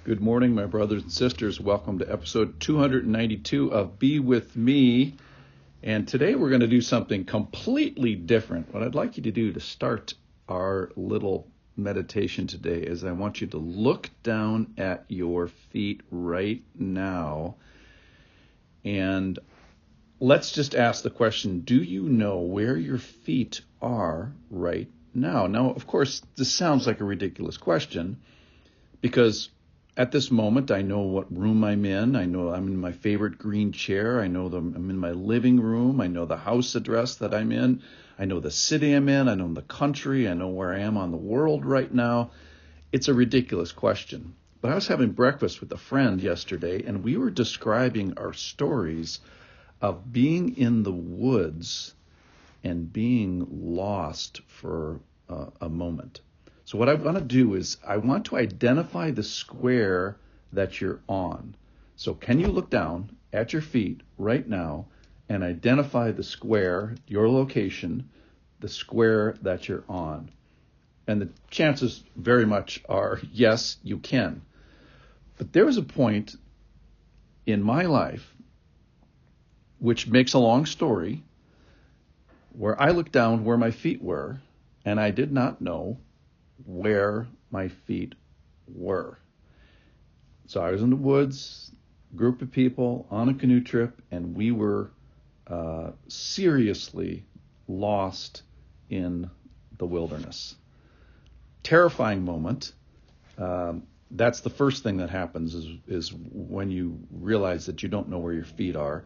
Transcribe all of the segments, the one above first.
Good morning, my brothers and sisters. Welcome to episode 292 of Be With Me. And today we're going to do something completely different. What I'd like you to do to start our little meditation today is I want you to look down at your feet right now. And let's just ask the question, do you know where your feet are right now? Now, of course, this sounds like a ridiculous question because at this moment, I know what room I'm in. I know I'm in my favorite green chair. I know I'm in my living room. I know the house address that I'm in. I know the city I'm in. I know the country. I know where I am on the world right now. It's a ridiculous question. But I was having breakfast with a friend yesterday, and we were describing our stories of being in the woods and being lost for a moment. So what I want to do is I want to identify the square that you're on. So can you look down at your feet right now and identify the square, your location, the square that you're on? And the chances very much are, yes, you can. But there was a point in my life, which makes a long story, where I looked down where my feet were, and I did not know where my feet were. So I was in the woods, group of people on a canoe trip, and we were seriously lost in the wilderness. Terrifying moment. That's the first thing that happens is when you realize that you don't know where your feet are.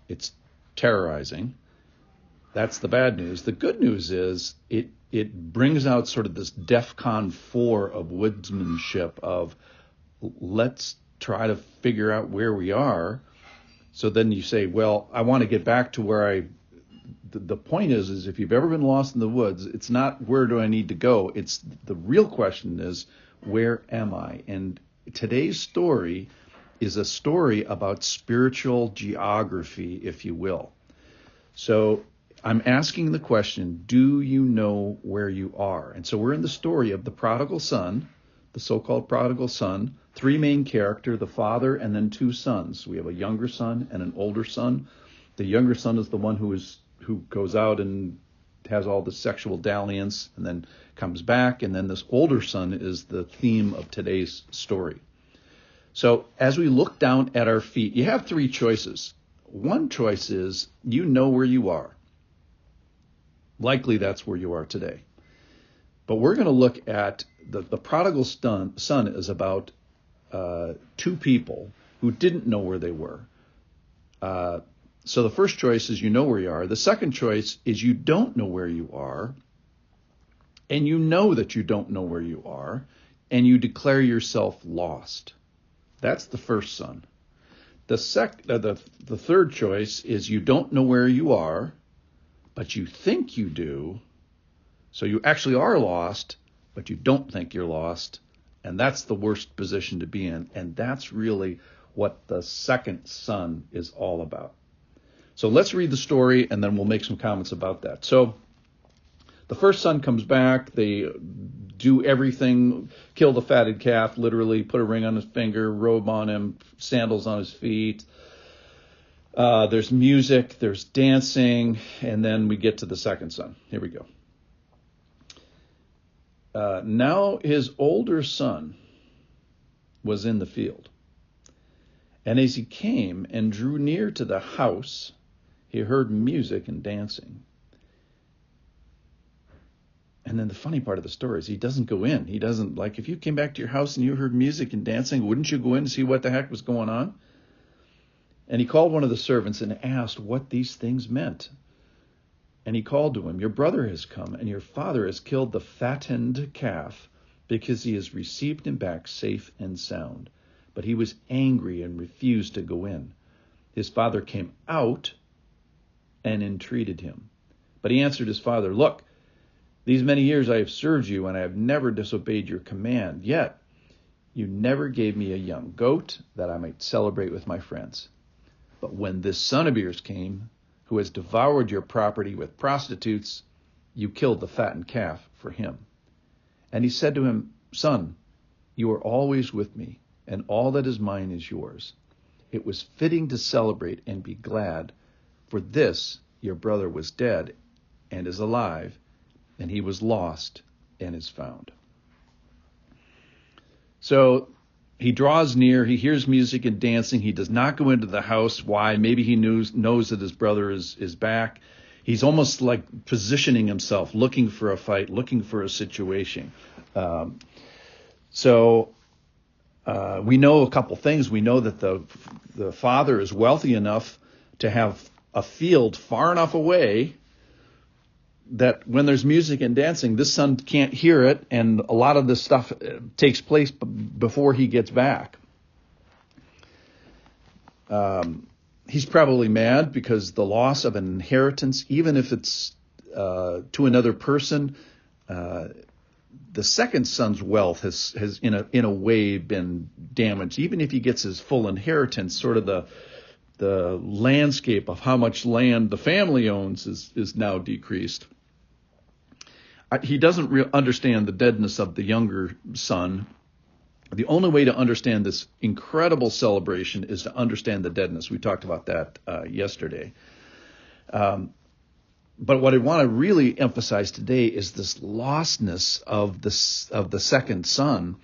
It's terrorizing. That's the bad news. The good news is it brings out sort of this DEFCON 4 of woodsmanship of let's try to figure out where we are. So then you say, well, I want to get back to where the point is if you've ever been lost in the woods, it's not where do I need to go? It's the real question is, where am I? And today's story is a story about spiritual geography, if you will. So I'm asking the question, do you know where you are? And so we're in the story of the prodigal son, the so-called prodigal son, three main characters, the father and then two sons. We have a younger son and an older son. The younger son is the one who goes out and has all the sexual dalliance and then comes back. And then this older son is the theme of today's story. So as we look down at our feet, you have three choices. One choice is you know where you are. Likely that's where you are today. But we're going to look at the prodigal son is about two people who didn't know where they were. So the first choice is you know where you are. The second choice is you don't know where you are, and you know that you don't know where you are, and you declare yourself lost. That's the first son. The third choice is you don't know where you are, but you think you do, so you actually are lost, but you don't think you're lost, and that's the worst position to be in, and that's really what the second son is all about. So let's read the story, and then we'll make some comments about that. So the first son comes back, they do everything, kill the fatted calf, literally put a ring on his finger, robe on him, sandals on his feet. There's music, there's dancing, and then we get to the second son. Here we go. Now his older son was in the field. And as he came and drew near to the house, he heard music and dancing. And then the funny part of the story is he doesn't go in. He doesn't, like, if you came back to your house and you heard music and dancing, wouldn't you go in and see what the heck was going on? And he called one of the servants and asked what these things meant. And he called to him, your brother has come, and your father has killed the fattened calf, because he has received him back safe and sound. But he was angry and refused to go in. His father came out and entreated him. But he answered his father, look, these many years I have served you, and I have never disobeyed your command. Yet you never gave me a young goat that I might celebrate with my friends. But when this son of yours came, who has devoured your property with prostitutes, you killed the fattened calf for him. And he said to him, son, you are always with me, and all that is mine is yours. It was fitting to celebrate and be glad, for this your brother was dead and is alive, and he was lost and is found." So he draws near, he hears music and dancing. He does not go into the house. Why? Maybe he knows that his brother is back. He's almost like positioning himself, looking for a fight, looking for a situation. We know a couple things. We know that the father is wealthy enough to have a field far enough away that when there's music and dancing, this son can't hear it, and a lot of this stuff takes place before he gets back. He's probably mad because the loss of an inheritance, even if it's to another person, the second son's wealth has in a way been damaged. Even if he gets his full inheritance, sort of the landscape of how much land the family owns is now decreased. He doesn't understand the deadness of the younger son. The only way to understand this incredible celebration is to understand the deadness. We talked about that yesterday. But what I want to really emphasize today is this lostness of the second son.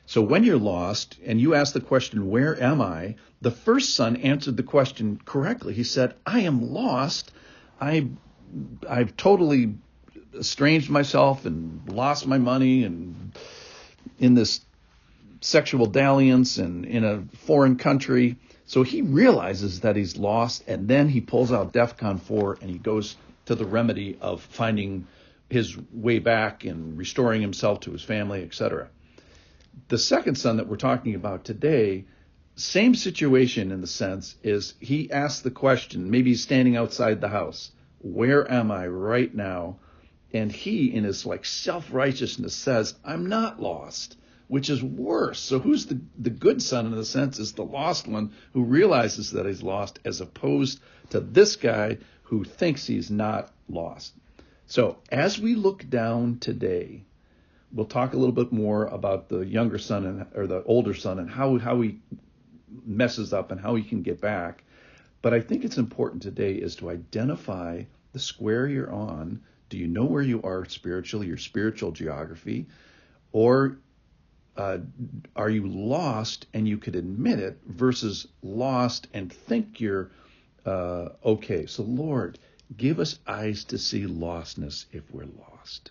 So when you're lost and you ask the question, "Where am I?" the first son answered the question correctly. He said, "I am lost. I've totally estranged myself and lost my money and in this sexual dalliance and in a foreign country." So he realizes that he's lost, and then he pulls out DEFCON 4 and he goes to the remedy of finding his way back and restoring himself to his family, etc. The second son that we're talking about today, same situation in the sense, is he asks the question, maybe he's standing outside the house, "Where am I right now?" And he, in his self-righteousness, says, "I'm not lost," which is worse. So who's the good son in a sense is the lost one who realizes that he's lost, as opposed to this guy who thinks he's not lost. So as we look down today, we'll talk a little bit more about the younger son or the older son and how he messes up and how he can get back. But I think it's important today is to identify the square you're on. Do you know where you are spiritually, your spiritual geography? Or are you lost and you could admit it versus lost and think you're okay? So Lord, give us eyes to see lostness if we're lost.